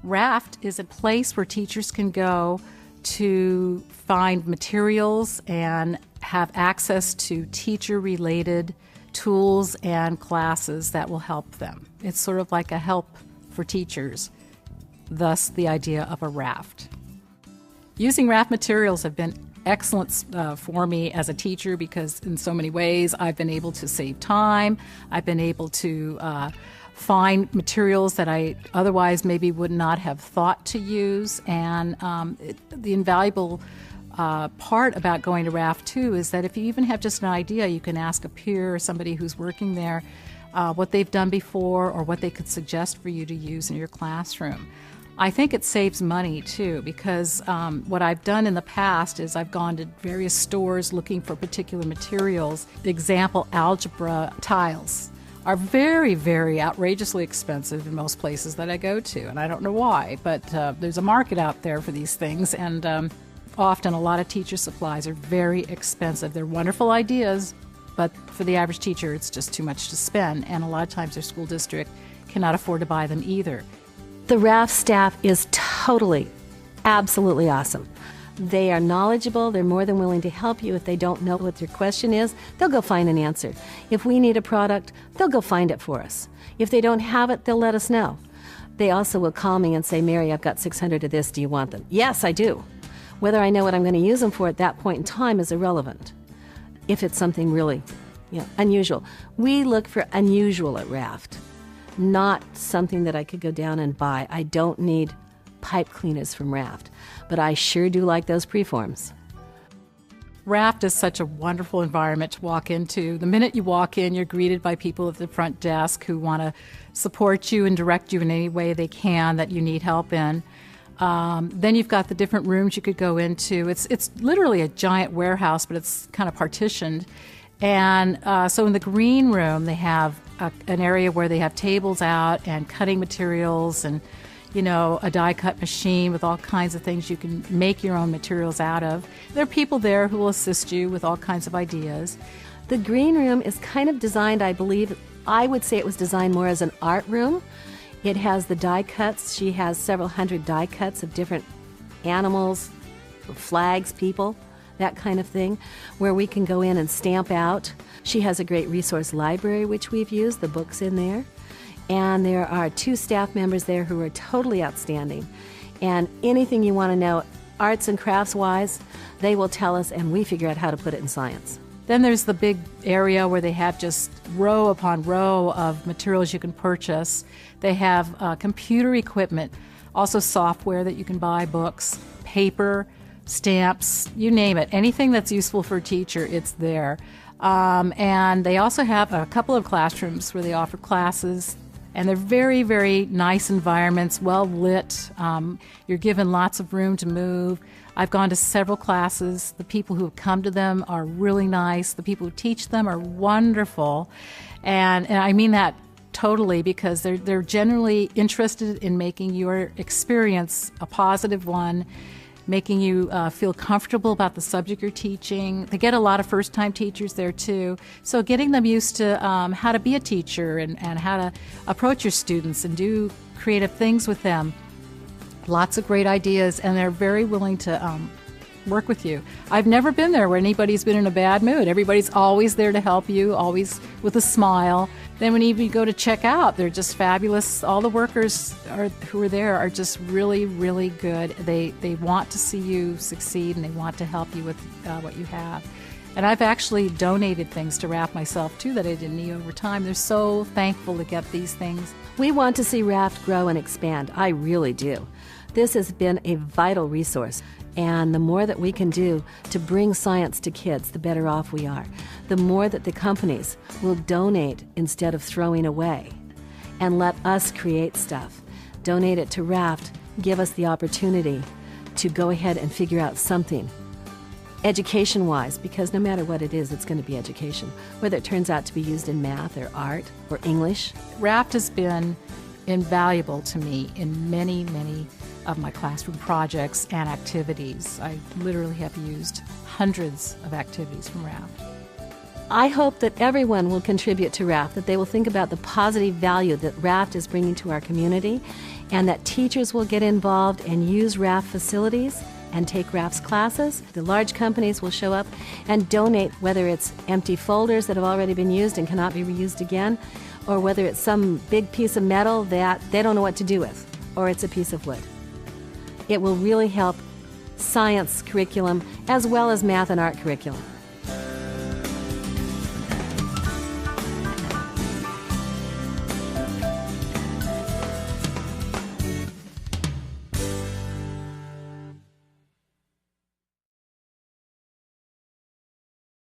RAFT is a place where teachers can go to find materials and have access to teacher-related tools and classes that will help them. It's sort of like a help for teachers, thus the idea of a RAFT. Using RAFT materials have been excellent for me as a teacher because in so many ways I've been able to save time. I've been able to find materials that I otherwise maybe would not have thought to use. And the invaluable part about going to RAFT too is that if you even have just an idea, you can ask a peer or somebody who's working there what they've done before or what they could suggest for you to use in your classroom. I think it saves money too because what I've done in the past is I've gone to various stores looking for particular materials. Example, algebra tiles are very, very outrageously expensive in most places that I go to, and I don't know why, but there's a market out there for these things, and often a lot of teacher supplies are very expensive. They're wonderful ideas, but for the average teacher it's just too much to spend, and a lot of times their school district cannot afford to buy them either. The RAFT staff is totally, absolutely awesome. They are knowledgeable. They're more than willing to help you. If they don't know what your question is, they'll go find an answer. If we need a product, they'll go find it for us. If they don't have it, they'll let us know. They also will call me and say, Mary, I've got 600 of this. Do you want them? Yes, I do. Whether I know what I'm going to use them for at that point in time is irrelevant. If it's something really unusual. We look for unusual at RAFT. Not something that I could go down and buy. I don't need pipe cleaners from RAFT, but I sure do like those preforms. RAFT is such a wonderful environment to walk into. The minute you walk in, you're greeted by people at the front desk who want to support you and direct you in any way they can that you need help in. Then you've got the different rooms you could go into. It's literally a giant warehouse, but it's kind of partitioned. And so in the green room, they have an area where they have tables out and cutting materials and, a die-cut machine with all kinds of things you can make your own materials out of. There are people there who will assist you with all kinds of ideas. The green room is kind of designed, I would say it was designed more as an art room. It has the die cuts. She has several hundred die cuts of different animals, flags, people, that kind of thing, where we can go in and stamp out. She has a great resource library, which we've used, the books in there. And there are 2 staff members there who are totally outstanding. And anything you want to know, arts and crafts-wise, they will tell us, and we figure out how to put it in science. Then there's the big area where they have just row upon row of materials you can purchase. They have computer equipment, also software that you can buy, books, paper, stamps, you name it. Anything that's useful for a teacher, it's there. And they also have a couple of classrooms where they offer classes, and they're very, very nice environments, well lit. You're given lots of room to move. I've gone to several classes. The people who have come to them are really nice. The people who teach them are wonderful. And I mean that totally because they're generally interested in making your experience a positive one, making you feel comfortable about the subject you're teaching. They get a lot of first-time teachers there, too. So getting them used to how to be a teacher and how to approach your students and do creative things with them. Lots of great ideas, and they're very willing to work with you. I've never been there where anybody's been in a bad mood. Everybody's always there to help you, always with a smile. Then when you go to check out, they're just fabulous. All the workers who are there are just really, really good. They want to see you succeed, and they want to help you with what you have. And I've actually donated things to RAFT myself, too, that I didn't need over time. They're so thankful to get these things. We want to see RAFT grow and expand. I really do. This has been a vital resource. And the more that we can do to bring science to kids, the better off we are. The more that the companies will donate instead of throwing away and let us create stuff. Donate it to RAFT, give us the opportunity to go ahead and figure out something education-wise, because no matter what it is, it's going to be education, whether it turns out to be used in math or art or English. RAFT has been invaluable to me in many, many of my classroom projects and activities. I literally have used hundreds of activities from RAFT. I hope that everyone will contribute to RAFT, that they will think about the positive value that RAFT is bringing to our community, and that teachers will get involved and use RAFT facilities and take RAFT's classes. The large companies will show up and donate, whether it's empty folders that have already been used and cannot be reused again, or whether it's some big piece of metal that they don't know what to do with, or it's a piece of wood. It will really help science curriculum as well as math and art curriculum.